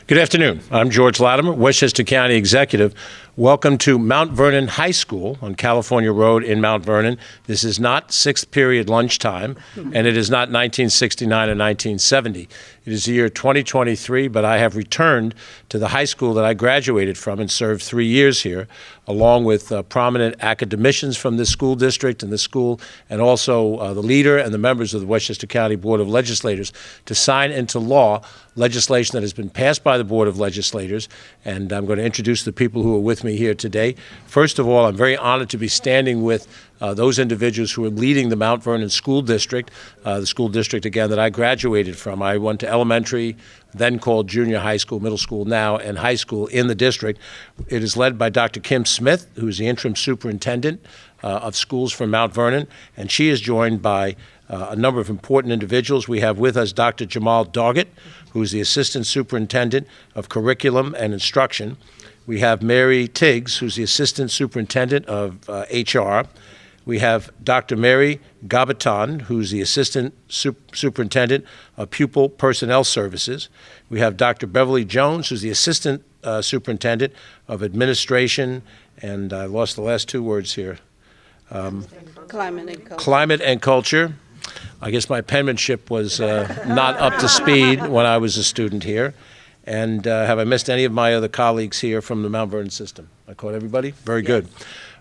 Good afternoon. I'm George Latimer, Westchester County Executive. Welcome to Mount Vernon High School on California Road in Mount Vernon. This is not sixth period lunchtime, and it is not 1969 or 1970. It is the year 2023, but I have returned to the high school that I graduated from and served 3 years here, along with prominent academicians from this school district and the school, and also the leader and the members of the Westchester County Board of Legislators, to sign into law legislation that has been passed by the Board of Legislators. And I'm going to introduce the people who are with me here today. First of all, I'm very honored to be standing with those individuals who are leading the Mount Vernon School District, the school district, again, that I graduated from. I went to elementary, then called junior high school, middle school now, and high school in the district. It is led by Dr. Kim Smith, who is the interim superintendent of schools for Mount Vernon, and she is joined by a number of important individuals. We have with us Dr. Jamal Doggett, who is the assistant superintendent of curriculum and instruction. We have Mary Tiggs, who's the assistant superintendent of HR. We have Dr. Mary Gabaton, who's the assistant superintendent of pupil personnel services. We have Dr. Beverly Jones, who's the assistant superintendent of administration, and I lost the last two words here. Climate and culture. Climate and culture. I guess my penmanship was not up to speed when I was a student here. And have I missed any of my other colleagues here from the Mount Vernon system? I caught everybody? Very good.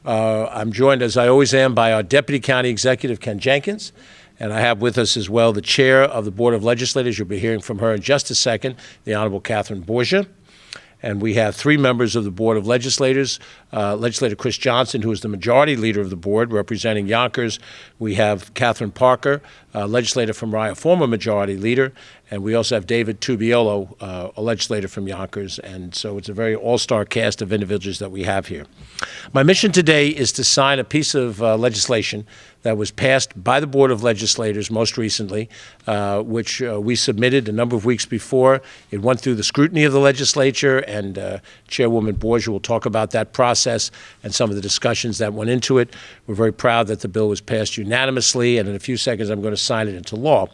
I'm joined, as I always am, by our Deputy County Executive, Ken Jenkins. And I have with us as well the Chair of the Board of Legislators. You'll be hearing from her in just a second, the Honorable Catherine Borgia. And we have three members of the Board of Legislators, Legislator Chris Johnson, who is the majority leader of the board, representing Yonkers. We have Catherine Parker, legislator from Rye, former majority leader. And we also have David Tubiolo, a legislator from Yonkers. And so it's a very all-star cast of individuals that we have here. My mission today is to sign a piece of legislation that was passed by the Board of Legislators most recently, which we submitted a number of weeks before. It went through the scrutiny of the legislature, and Chairwoman Borgia will talk about that process and some of the discussions that went into it. We're very proud that the bill was passed unanimously, and in a few seconds I'm going to sign it into law.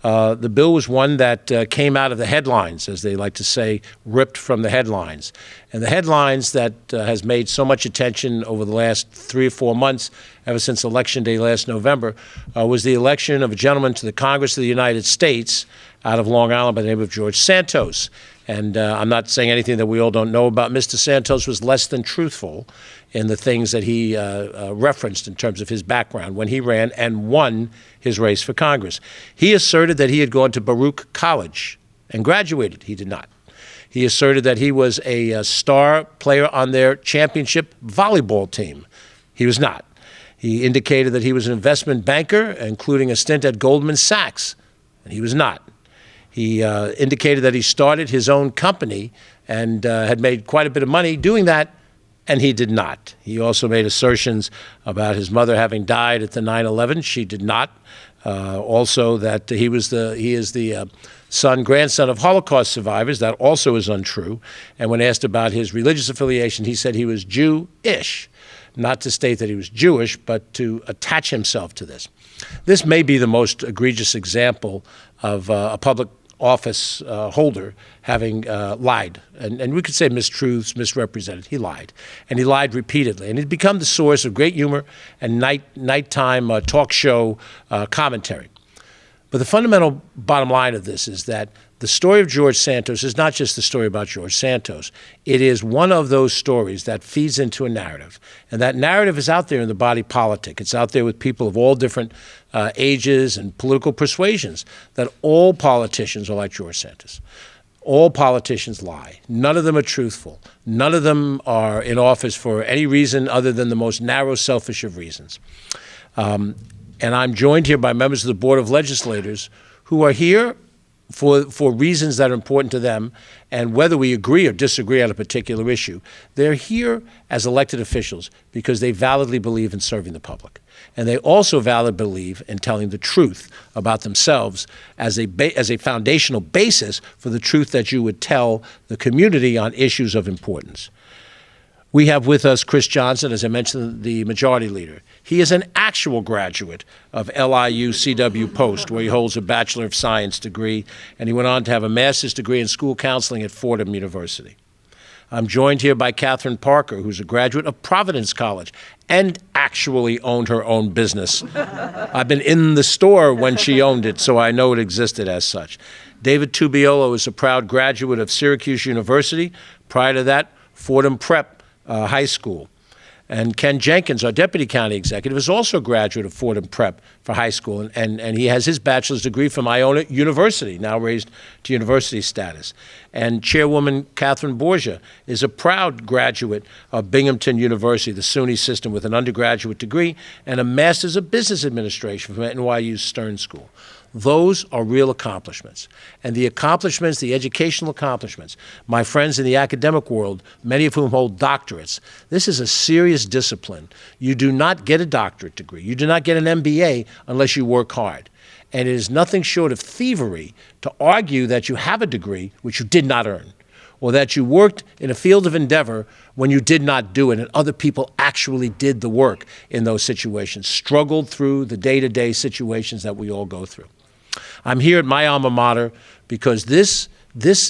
The bill was one that came out of the headlines, as they like to say, ripped from the headlines. And the headlines that has made so much attention over the last 3 or 4 months, ever since Election Day last November, was the election of a gentleman to the Congress of the United States out of Long Island by the name of George Santos. And I'm not saying anything that we all don't know about. Mr. Santos was less than truthful in the things that he referenced in terms of his background when he ran and won his race for Congress. He asserted that he had gone to Baruch College and graduated. He did not. He asserted that he was a star player on their championship volleyball team. He was not. He indicated that he was an investment banker, including a stint at Goldman Sachs, and he was not. He indicated that he started his own company and had made quite a bit of money doing that, and he did not. He also made assertions about his mother having died at the 9/11. She did not. Also that he is the grandson of Holocaust survivors. That also is untrue. And when asked about his religious affiliation, he said he was Jew-ish. Not to state that he was Jewish, but to attach himself to this. This may be the most egregious example of a public office holder having lied. And we could say mistruths, misrepresented. He lied. And he lied repeatedly. And it become the source of great humor and nighttime talk show commentary. But the fundamental bottom line of this is that the story of George Santos is not just the story about George Santos. It is one of those stories that feeds into a narrative. And that narrative is out there in the body politic. It's out there with people of all different ages and political persuasions, that all politicians are like George Santos. All politicians lie. None of them are truthful. None of them are in office for any reason other than the most narrow, selfish of reasons. And I'm joined here by members of the Board of Legislators who are here for reasons that are important to them, and whether we agree or disagree on a particular issue, they're here as elected officials because they validly believe in serving the public. And they also validly believe in telling the truth about themselves as a foundational basis for the truth that you would tell the community on issues of importance. We have with us Chris Johnson, as I mentioned, the majority leader. He is an actual graduate of LIU CW Post, where he holds a Bachelor of Science degree, and he went on to have a master's degree in school counseling at Fordham University. I'm joined here by Catherine Parker, who's a graduate of Providence College and actually owned her own business. I've been in the store when she owned it, so I know it existed as such. David Tubiolo is a proud graduate of Syracuse University. Prior to that, Fordham Prep High School. And Ken Jenkins, our Deputy County Executive, is also a graduate of Fordham Prep for high school, and he has his bachelor's degree from Iona University, now raised to university status. And Chairwoman Catherine Borgia is a proud graduate of Binghamton University, the SUNY system, with an undergraduate degree and a master's of business administration from NYU's Stern School. Those are real accomplishments. And the accomplishments, the educational accomplishments, my friends in the academic world, many of whom hold doctorates, this is a serious discipline. You do not get a doctorate degree. You do not get an MBA unless you work hard. And it is nothing short of thievery to argue that you have a degree which you did not earn, or that you worked in a field of endeavor when you did not do it, and other people actually did the work in those situations, struggled through the day-to-day situations that we all go through. I'm here at my alma mater because this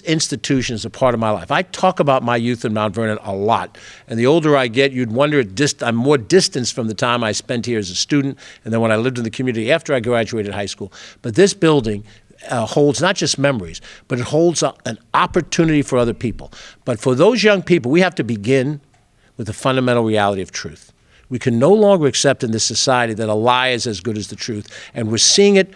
institution is a part of my life. I talk about my youth in Mount Vernon a lot, and the older I get, you'd wonder I'm more distanced from the time I spent here as a student and then when I lived in the community after I graduated high school. But this building holds not just memories, but it holds an opportunity for other people. But for those young people, we have to begin with the fundamental reality of truth. We can no longer accept in this society that a lie is as good as the truth, and we're seeing it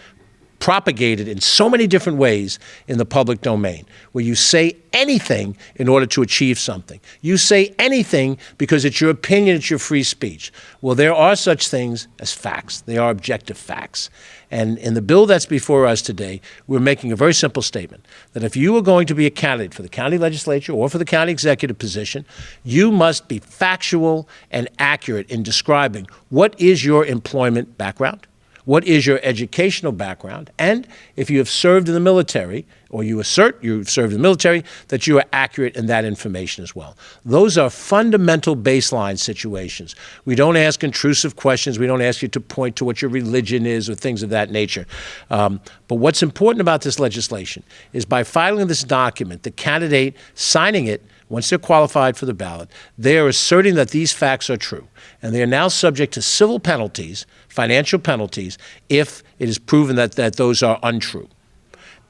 propagated in so many different ways in the public domain, where you say anything in order to achieve something. You say anything because it's your opinion, it's your free speech. Well, there are such things as facts. They are objective facts. And in the bill that's before us today, we're making a very simple statement, that if you are going to be a candidate for the county legislature or for the county executive position, you must be factual and accurate in describing what is your employment background, what is your educational background, and if you have served in the military, or you assert you've served in the military, that you are accurate in that information as well. Those are fundamental baseline situations. We don't ask intrusive questions. We don't ask you to point to what your religion is or things of that nature. But what's important about this legislation is by filing this document, the candidate signing it, once they're qualified for the ballot, they are asserting that these facts are true. And they are now subject to civil penalties, financial penalties, if it is proven that those are untrue.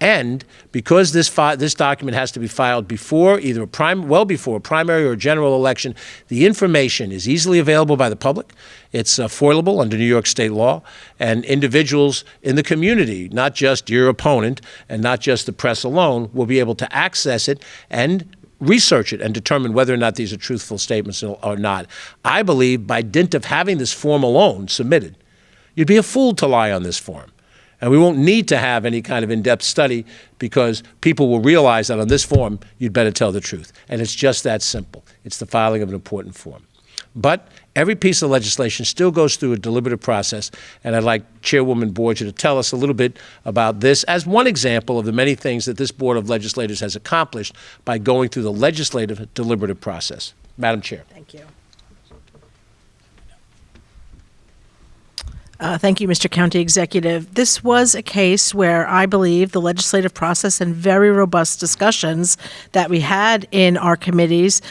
And because this document has to be filed before either well before a primary or a general election, the information is easily available by the public. It's affordable under New York state law, and individuals in the community, not just your opponent and not just the press alone, will be able to access it and research it and determine whether or not these are truthful statements or not. I believe by dint of having this form alone submitted, you'd be a fool to lie on this form. And we won't need to have any kind of in-depth study because people will realize that on this form, you'd better tell the truth. And it's just that simple. It's the filing of an important form. But every piece of legislation still goes through a deliberative process, and I'd like Chairwoman Borgia to tell us a little bit about this as one example of the many things that this Board of Legislators has accomplished by going through the legislative deliberative process. Madam Chair. Thank you. Thank you, Mr. County Executive. This was a case where I believe the legislative process and very robust discussions that we had in our committees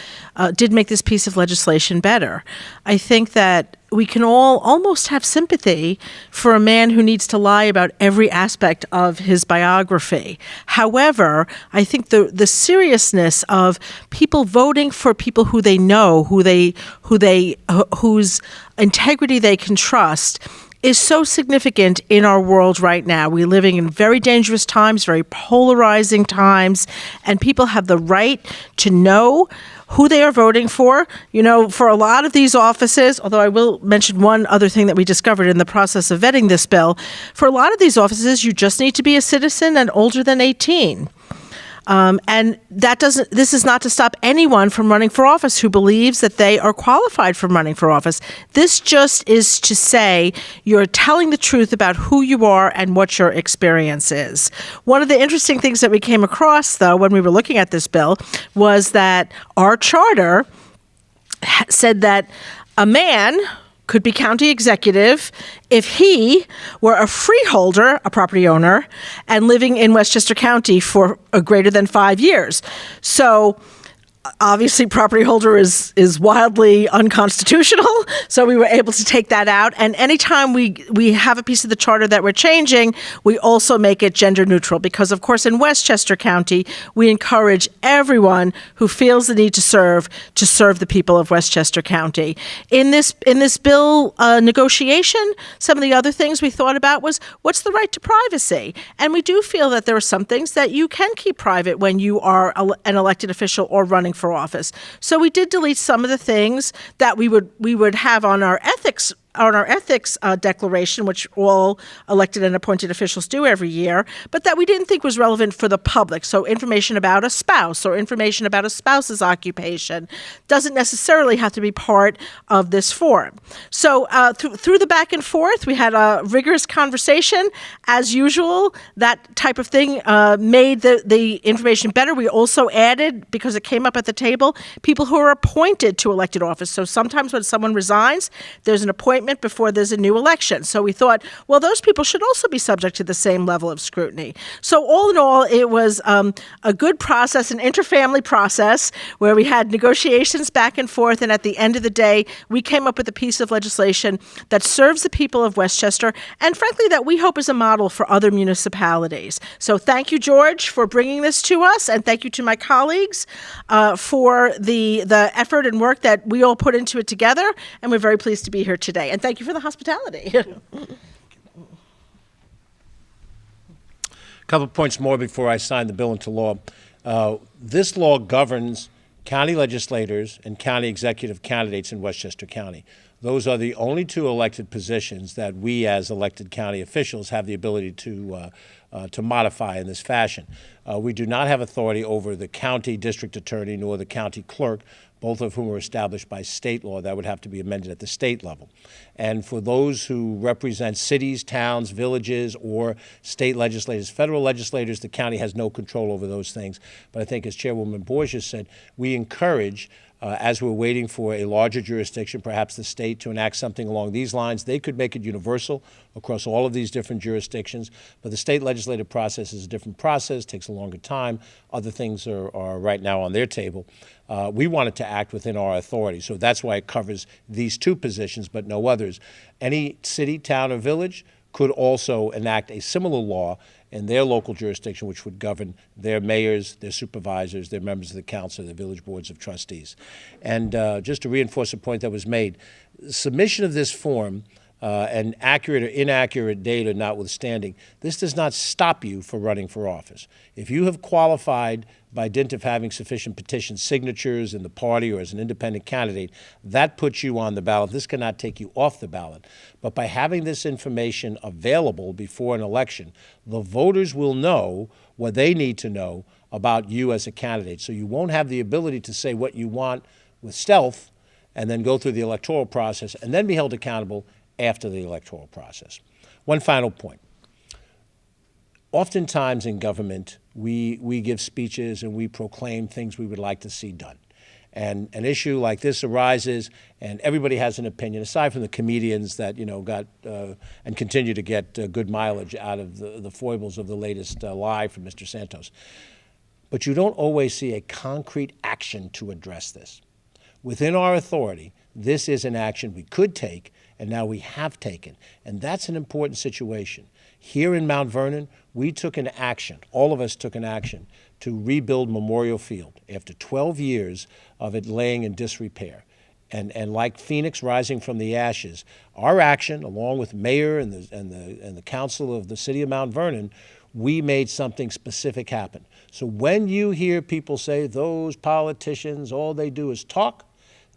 did make this piece of legislation better. I think that we can all almost have sympathy for a man who needs to lie about every aspect of his biography. However, I think the seriousness of people voting for people who they know, whose integrity they can trust, is so significant in our world right now. We're living in very dangerous times, very polarizing times, and people have the right to know who they are voting for. You know, for a lot of these offices, although I will mention one other thing that we discovered in the process of vetting this bill, for a lot of these offices, you just need to be a citizen and older than 18. And this is not to stop anyone from running for office who believes that they are qualified for running for office. This just is to say you're telling the truth about who you are and what your experience is. One of the interesting things that we came across, though, when we were looking at this bill was that our charter said that a man could be county executive if he were a freeholder, a property owner, and living in Westchester County for a greater than 5 years. So obviously, property holder is wildly unconstitutional, so we were able to take that out. And anytime we have a piece of the charter that we're changing, we also make it gender neutral because, of course, in Westchester County, we encourage everyone who feels the need to serve the people of Westchester County. In this bill negotiation, some of the other things we thought about was what's the right to privacy, and we do feel that there are some things that you can keep private when you are an elected official or running for office. So we did delete some of the things that we would have on our ethics declaration, which all elected and appointed officials do every year, but that we didn't think was relevant for the public. So information about a spouse or information about a spouse's occupation doesn't necessarily have to be part of this form. So through the back and forth, we had a rigorous conversation. As usual, that type of thing made the information better. We also added, because it came up at the table, people who are appointed to elected office. So sometimes when someone resigns, there's an appointment before there's a new election. So we thought, well, those people should also be subject to the same level of scrutiny. So all in all, it was a good process, an interfamily process, where we had negotiations back and forth, and at the end of the day, we came up with a piece of legislation that serves the people of Westchester, and frankly, that we hope is a model for other municipalities. So thank you, George, for bringing this to us, and thank you to my colleagues for the effort and work that we all put into it together, and we're very pleased to be here today. And thank you for the hospitality. A couple of points more before I sign the bill into law. This law governs county legislators and county executive candidates in Westchester County. Those are the only two elected positions that we as elected county officials have the ability to modify in this fashion. We do not have authority over the county district attorney nor the county clerk, both of whom are established by state law. That would have to be amended at the state level. And for those who represent cities, towns, villages, or state legislators, federal legislators, the county has no control over those things. But I think, as Chairwoman Borges said, we encourage, as we're waiting for a larger jurisdiction, perhaps the state, to enact something along these lines. They could make it universal across all of these different jurisdictions, but the state legislative process is a different process, takes a longer time. Other things are right now on their table. We wanted to act within our authority, so that's why it covers these two positions, but no others. Any city, town, or village could also enact a similar law in their local jurisdiction, which would govern their mayors, their supervisors, their members of the council, their village boards of trustees. And just to reinforce a point that was made, submission of this form, and accurate or inaccurate data notwithstanding, this does not stop you from running for office. If you have qualified by dint of having sufficient petition signatures in the party or as an independent candidate, that puts you on the ballot. This cannot take you off the ballot. But by having this information available before an election, the voters will know what they need to know about you as a candidate. So you won't have the ability to say what you want with stealth and then go through the electoral process and then be held accountable after the electoral process. One final point. Oftentimes in government, we give speeches and we proclaim things we would like to see done. And an issue like this arises, and everybody has an opinion, aside from the comedians that got and continue to get good mileage out of the foibles of the latest lie from Mr. Santos. But you don't always see a concrete action to address this. Within our authority, this is an action we could take, and now we have taken. And that's an important situation. Here in Mount Vernon, we took an action, all of us took an action, to rebuild Memorial Field after 12 years of it laying in disrepair. And like Phoenix rising from the ashes, our action, along with mayor and the council of the city of Mount Vernon, we made something specific happen. So when you hear people say those politicians, all they do is talk,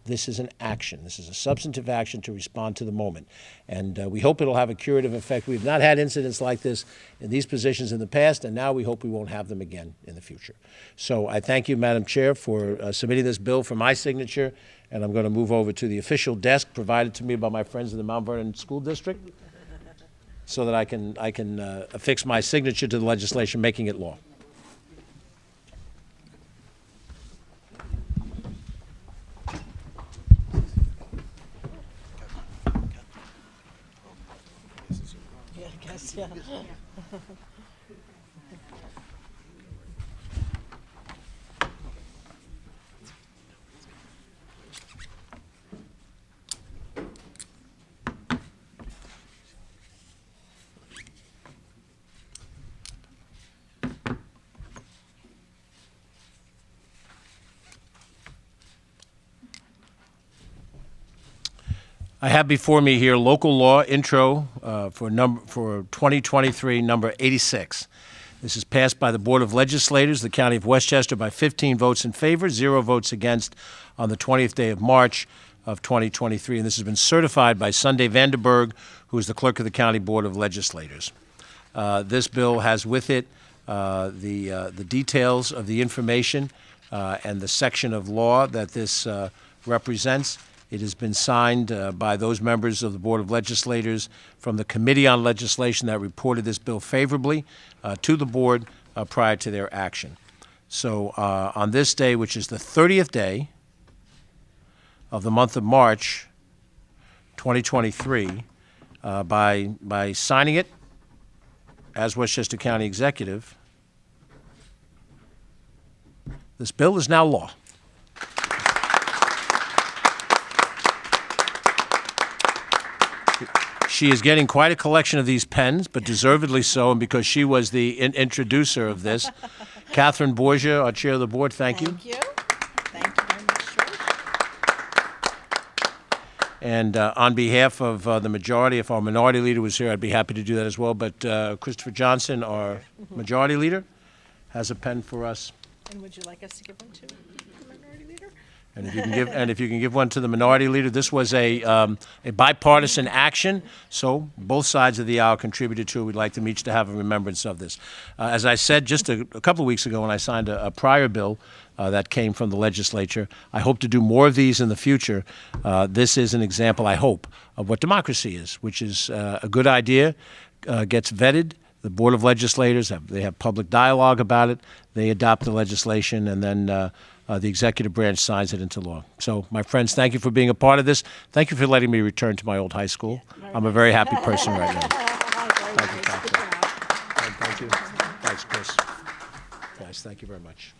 this is an action. This is a substantive action to respond to the moment. And we hope it'll have a curative effect. We've not had incidents like this in these positions in the past, and now we hope we won't have them again in the future. So I thank you, Madam Chair, for submitting this bill for my signature, and I'm going to move over to the official desk provided to me by my friends in the Mount Vernon School District so that I can affix my signature to the legislation, making it law. Yes, yeah. I have before me here local law intro for 2023, number 86. This is passed by the Board of Legislators, the County of Westchester, by 15 votes in favor, 0 votes against, on the 20th day of March of 2023. And this has been certified by Sunday Vanderberg, who is the clerk of the County Board of Legislators. This bill has with it the details of the information and the section of law that this represents. It has been signed by those members of the Board of Legislators from the Committee on Legislation that reported this bill favorably to the board prior to their action. So on this day, which is the 30th day of the month of March 2023, by signing it as Westchester County Executive, this bill is now law. She is getting quite a collection of these pens, but deservedly so, and because she was the introducer of this. Catherine Borgia, our chair of the board, thank you. Thank you. Thank you very much, George. And on behalf of the majority, if our minority leader was here, I'd be happy to do that as well. But Christopher Johnson, our majority leader, has a pen for us. And would you like us to give one to the minority leader? And if you can give one to the minority leader, this was a bipartisan action, so both sides of the aisle contributed to it. We'd like them each to have a remembrance of this. As I said just a couple of weeks ago when I signed a prior bill that came from the legislature, I hope to do more of these in the future. This is an example, I hope, of what democracy is, which is a good idea, gets vetted. The Board of Legislators, they have public dialogue about it. They adopt the legislation, and then the executive branch signs it into law. So, my friends, thank you for being a part of this. Thank you for letting me return to my old high school. I'm a very happy person right now. Thank you, Catherine. Thank you. Thanks, Chris. Guys, thank you very much.